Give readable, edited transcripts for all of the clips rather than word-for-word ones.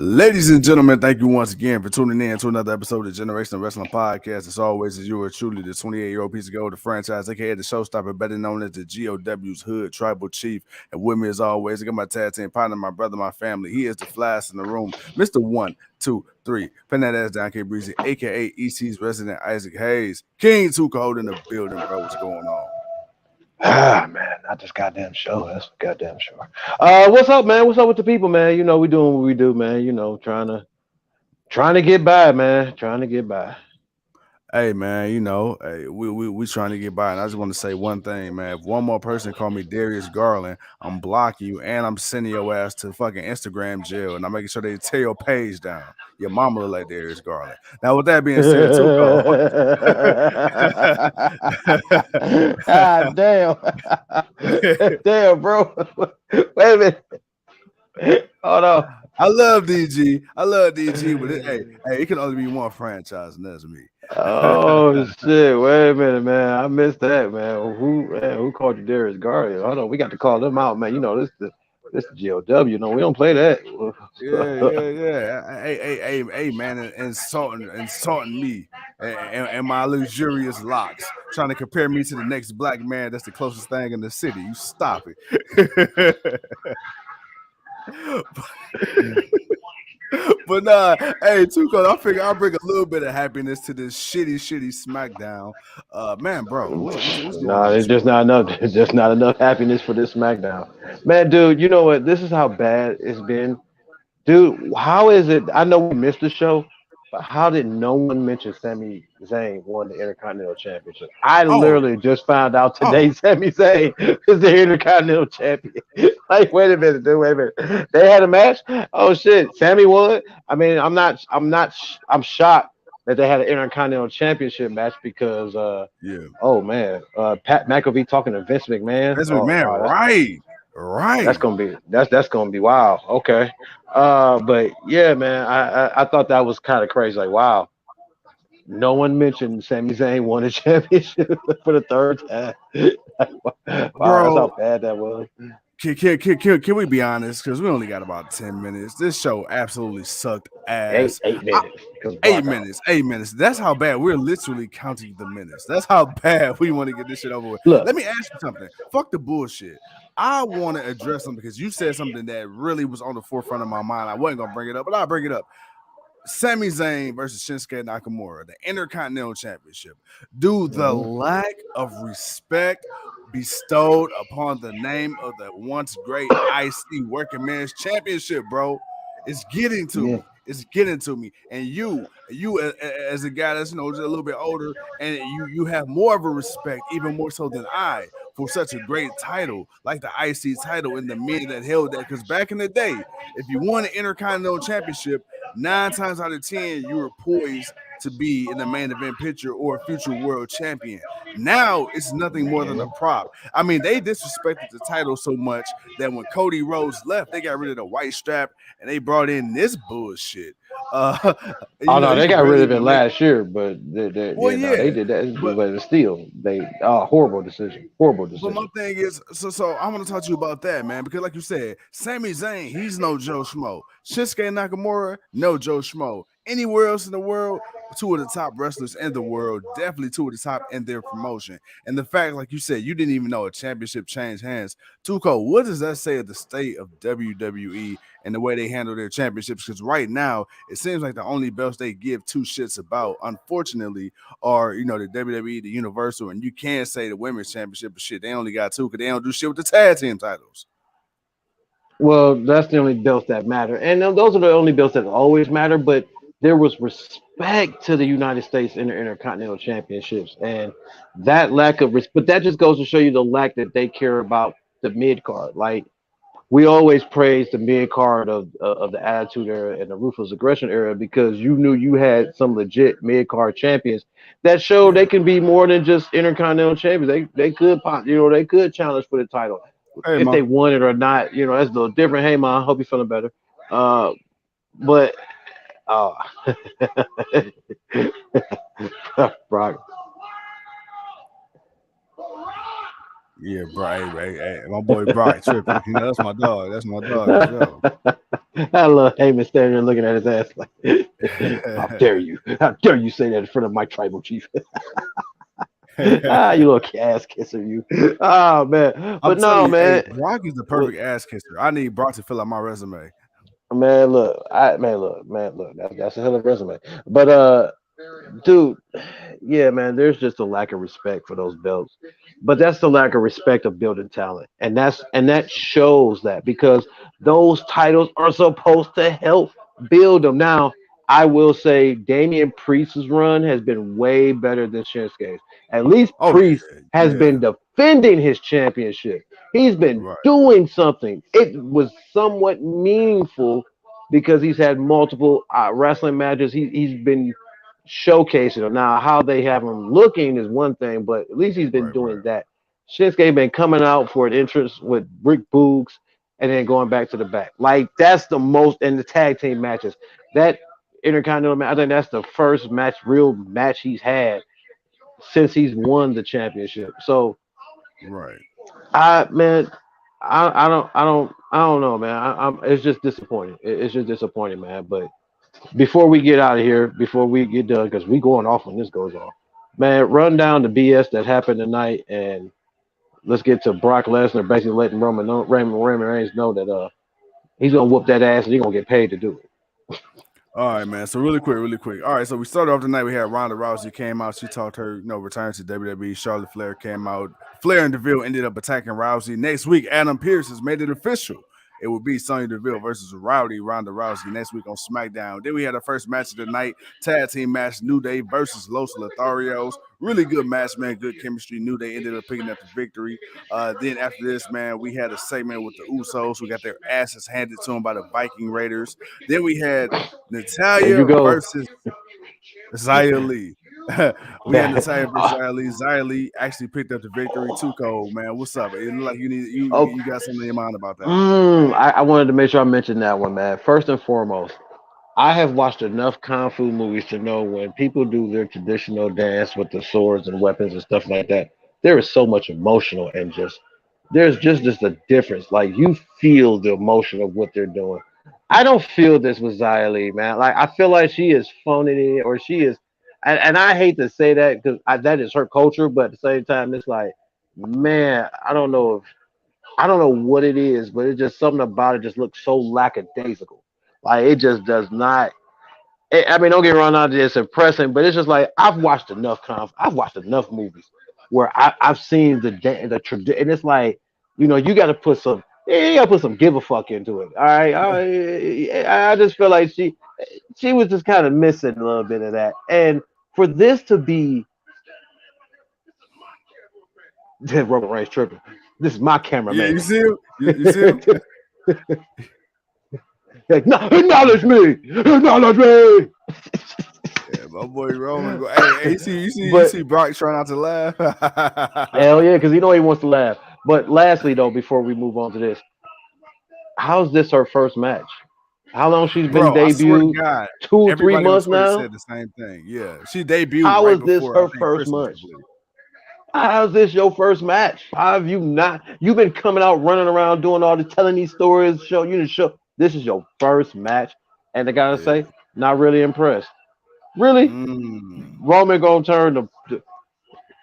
Ladies and gentlemen, thank you once again for tuning in to another episode of the Generational Wrestling Podcast. As always, as you are truly the 28-year-old piece of gold, the franchise, aka the showstopper, better known as the GOW's Hood Tribal Chief. And with me, as always, I got my tag team partner, my brother, my family. He is the flyest in the room, Mr. 1, 2, 3. Pin that ass down, K Breezy, aka EC's resident Isaac Hayes. King Tuco in the building, bro. What's going on? Man, not this goddamn show. That's a goddamn show. What's up, man? What's up with the people, man? You know, we doing what we do, man. You know, trying to get by, man. Trying to get by. Hey man, we trying to get by, and I just want to say one thing, man. If one more person call me Darius Garland, I'm blocking you, and I'm sending your ass to fucking Instagram jail, and I'm making sure they tear your page down. Your mama look like Darius Garland. Now, with that being said, God damn, damn, bro. Wait a minute. Hold on. I love DG, but it can only be one franchise, and that's me. Oh shit! Wait a minute, man. I missed that, man. Who called you Darius Garland? Hold on, we got to call them out, man. You know this GOW. No, we don't play that. Yeah. Hey, man, insulting me and my luxurious locks, trying to compare me to the next black man that's the closest thing in the city. You stop it. But hey, Tuco, I figure I'll bring a little bit of happiness to this shitty SmackDown. Man, bro. No, it's just not enough. There's just not enough happiness for this SmackDown. Man, dude, you know what? This is how bad it's been. Dude, how is it? I know we missed the show, but how did no one mention Sami Zayn won the Intercontinental Championship? I literally just found out today Sami Zayn is the Intercontinental Champion. Like, wait a minute, dude, wait a minute. They had a match? Oh shit, Sami won? I mean, I'm shocked that they had an Intercontinental Championship match because oh man, Pat McAfee talking to Vince McMahon. Right. That's gonna be wow. Okay. But yeah, man, I thought that was kind of crazy. Like, wow, no one mentioned Sami Zayn won a championship for the third time. Wow, that's how bad that was. Can we be honest? Because we only got about 10 minutes. This show absolutely sucked ass. 8 minutes. 8 minutes. That's how bad we're literally counting the minutes. That's how bad we want to get this shit over with. Look, let me ask you something. Fuck the bullshit. I want to address something because you said something that really was on the forefront of my mind. I wasn't gonna bring it up, but I'll bring it up. Sami Zayn versus Shinsuke Nakamura, the Intercontinental Championship. Dude, the lack of respect bestowed upon the name of the once great IC Working Men's Championship, bro, is getting to me. It's getting to me. And you as a guy that's just a little bit older, and you have more of a respect, even more so than I, for such a great title like the IC title and the men that held that. Because back in the day, if you won an Intercontinental Championship, 9 times out of 10 you were poised to be in the main event picture or a future world champion. Now it's nothing more than a prop. I mean, they disrespected the title so much that when Cody Rhodes left, they got rid of the white strap and they brought in this bullshit. They got rid of it last year, but they did that. But still, horrible decision. But my thing is, so I want to talk to you about that, man, because like you said, Sami Zayn, he's no Joe Schmo. Shinsuke Nakamura, no Joe Schmo. Anywhere else in the world, 2 of the top wrestlers in the world, definitely 2 of the top in their promotion. And the fact, like you said, you didn't even know a championship changed hands. Tuco, what does that say of the state of WWE and the way they handle their championships? Because right now, it seems like the only belts they give 2 shits about, unfortunately, are, the WWE, the Universal, and you can't say the Women's Championship, but shit, they only got 2 because they don't do shit with the tag team titles. Well, that's the only belts that matter. And those are the only belts that always matter, but there was respect to the United States Intercontinental Championships, and that lack of respect. But that just goes to show you the lack that they care about the mid card. Like, we always praise the mid card of the Attitude Era and the Ruthless Aggression Era because you knew you had some legit mid card champions that showed they can be more than just Intercontinental champions. They could they could challenge for the title if they won it or not. That's a little different. Hey, man, I hope you're feeling better. But. Brock. Yeah, bro. Hey, my boy Brock tripping. That's my dog. I love Heyman standing there looking at his ass like, "How dare you? How dare you say that in front of my tribal chief?" Ah, you little ass kisser, you. Oh man, I'm but telling no, you, hey, man. Brock is the Look, perfect ass kisser. I need Brock to fill out my resume. man, look, man, look. That's a hell of a resume. But dude, yeah, man, there's just a lack of respect for those belts. But that's the lack of respect of building talent. And that shows that because those titles are supposed to help build them. Now, I will say Damian Priest's run has been way better than Shinsuke's. At least Oh Priest yeah, has yeah, been defending his championship. He's been right, doing something. It was somewhat meaningful because he's had multiple wrestling matches. He's been showcasing him. Now, how they have him looking is one thing, but at least he's been right, doing that. Shinsuke been coming out for an entrance with Rick Boogs and then going back to the back. Like that's the most in the tag team matches. That Intercontinental match, I think that's the first real match he's had since he's won the championship. So right. I man, I don't know, man. It's just disappointing. It's just disappointing, man. But before we get out of here, before we get done, because we going off when this goes off, man, run down the BS that happened tonight, and let's get to Brock Lesnar basically letting Roman Reigns know that he's gonna whoop that ass and he's gonna get paid to do it. All right, man. So really quick, really quick. All right, so we started off tonight. We had Ronda Rousey came out. She talked her, return to WWE. Charlotte Flair came out. Flair and Deville ended up attacking Rousey. Next week, Adam Pearce has made it official. It will be Sonya Deville versus Ronda Rousey next week on SmackDown. Then we had the first match of the night, tag team match, New Day versus Los Lotharios. Really good match, man. Good chemistry. New Day ended up picking up the victory. Then after this, man, we had a segment with the Usos who got their asses handed to them by the Viking Raiders. Then we had There you Natalia go. versus Xia Lee. We had Natalia versus Xia Lee. Xia Lee actually picked up the victory. Too cold, man. What's up? It looked like you need you Oh, you got something in your mind about that one. I wanted to make sure I mentioned that one, man. First and foremost, I have watched enough kung fu movies to know when people do their traditional dance with the swords and weapons and stuff like that, there is so much emotional and there's just a difference. Like you feel the emotion of what they're doing. I don't feel this with Xia Li, man. Like I feel like she is phoning it or she is, and I hate to say that because that is her culture, but at the same time, it's like, man, I don't know what it is, but it's just something about it just looks so lackadaisical. Like it just does not. I mean, don't get me wrong, not that it's impressive, but it's just like I've watched enough movies where I've seen the tradition, and it's like you got to put some. You gotta put some give a fuck into it. All right, I just feel like she was just kind of missing a little bit of that, and for this to be Roman Reigns tripping, this is my Yeah, you cameraman. see him? You see him? Like, no, acknowledge me, acknowledge me. Yeah, my boy Roman go. Hey, you But see Brock trying not to laugh. hell yeah, because he wants to laugh. But lastly, though, before we move on to this, how's this her first match? How long she's been Bro, I swear to debuted? God, Two, three everybody on months Twitter now. said the same thing. Yeah, she debuted How right is this before I her think first Christmas, I match? believe. How's this your first match? How have you not? You've been coming out, running around, doing all the telling these stories. Show. This is your first match, and I gotta Yeah. say, not really impressed. Really, Mm. Roman gonna turn the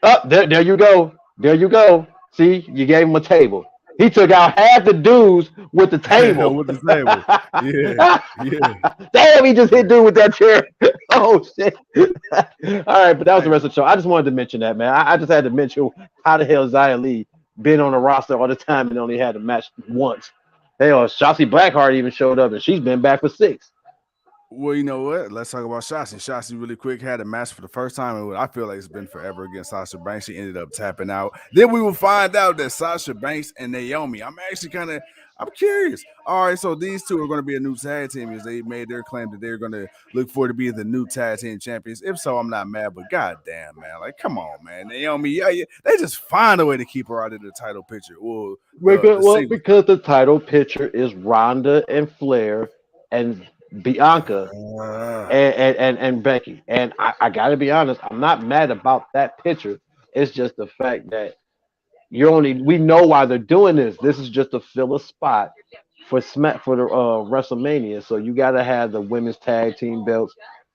up there you go. There you go. See, you gave him a table. He took out half the dudes with the table. With the table. Yeah, yeah. Damn, he just hit dude with that chair. Oh shit. All right, but that was the rest of the show. I just wanted to mention that, man. I just had to mention how the hell Xia Li been on the roster all the time and only had a match once. Hell, Shotzi Blackheart even showed up and she's been back for 6. Well, you know what? Let's talk about Shotzi. Shotzi really quick had a match for the first time, and I feel like it's been forever against Sasha Banks. She ended up tapping out. Then we will find out that Sasha Banks and Naomi. I'm curious. All right, so these two are going to be a new tag team as they made their claim that they're going to look forward to be the new tag team champions. If so, I'm not mad, but goddamn, man, like come on, man, Naomi, yeah, they just find a way to keep her out of the title picture or the Well, singles. because the title picture is Ronda and Flair and Bianca Uh, and Becky. And I got to be honest, I'm not mad about that picture. It's just the fact that we know why they're doing this. This is just to fill a spot for the WrestleMania. So you got to have the women's tag team belts.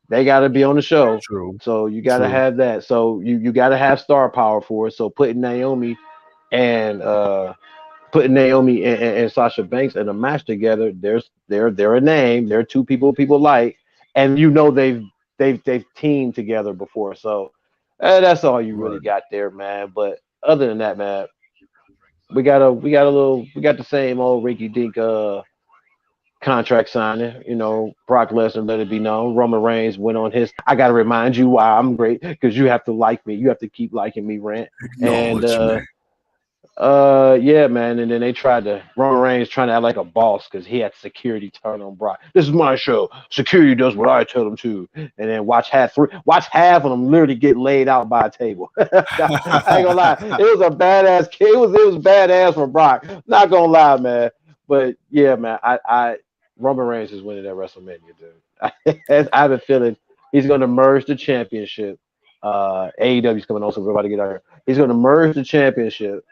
They got to be on the show. True. So you got to True. have that. So you got to have star power for it. So and and Sasha Banks in a match together, they're a name. They're two people like, and they've teamed together before. So that's all you really Right. got there, man. But other than that, man, we got the same old Ricky Dink contract signing. You know, Brock Lesnar let it be known. Roman Reigns went on his I gotta remind you why I'm great, because you have to like me. You have to keep liking me, rant. And Acknowledge me. yeah, man. And then they tried to Roman Reigns trying to act like a boss because he had security turn on Brock. This is my show. Security does what I tell them to. And then watch half of them literally get laid out by a table. I ain't gonna lie. It was a badass it was badass for Brock. Not gonna lie, man. But yeah, man, I Roman Reigns is winning that WrestleMania, dude. I have a feeling he's gonna merge the championship. AEW's coming on, so we're about to get out here. He's gonna merge the championship.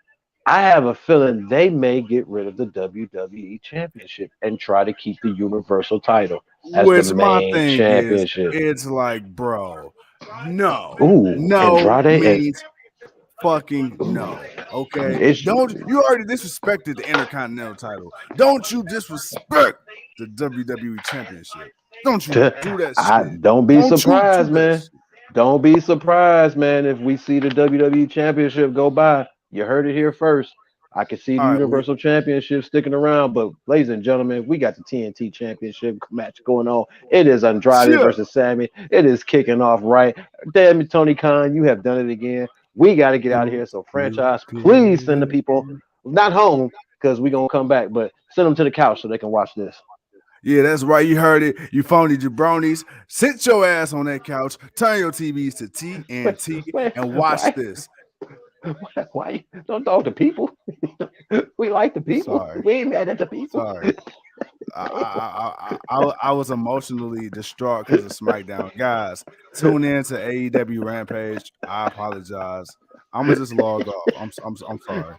I have a feeling they may get rid of the WWE Championship and try to keep the Universal title as the Which my main thing is, championship. it's like, bro, no, Ooh, no Andrade and means fucking no. Okay, it's don't you already disrespected the Intercontinental title? Don't you disrespect the WWE Championship? Don't you do that I shit? don't be Don't you do surprised, that man. shit? Don't be surprised, man, if we see the WWE Championship go by. You heard it here first. I can see the All right, Universal Championship sticking around, but ladies and gentlemen, we got the TNT Championship match going on. It is Andrade shit. versus Sammy. It is kicking off right. Damn it, Tony Khan, you have done it again. We got to get out of here. So, You franchise, please send the did. people not home because we're going to come back, but send them to the couch so they can watch this. Yeah, that's right. You heard it. You phony jabronis. Sit your ass on that couch. Turn your TVs to TNT and watch Why? this. Why? Don't talk to people. We like the people. Sorry. We ain't mad at the people. Sorry. I was emotionally distraught because of SmackDown. Guys, tune in to AEW Rampage. I apologize. I'm gonna just log off. I'm sorry.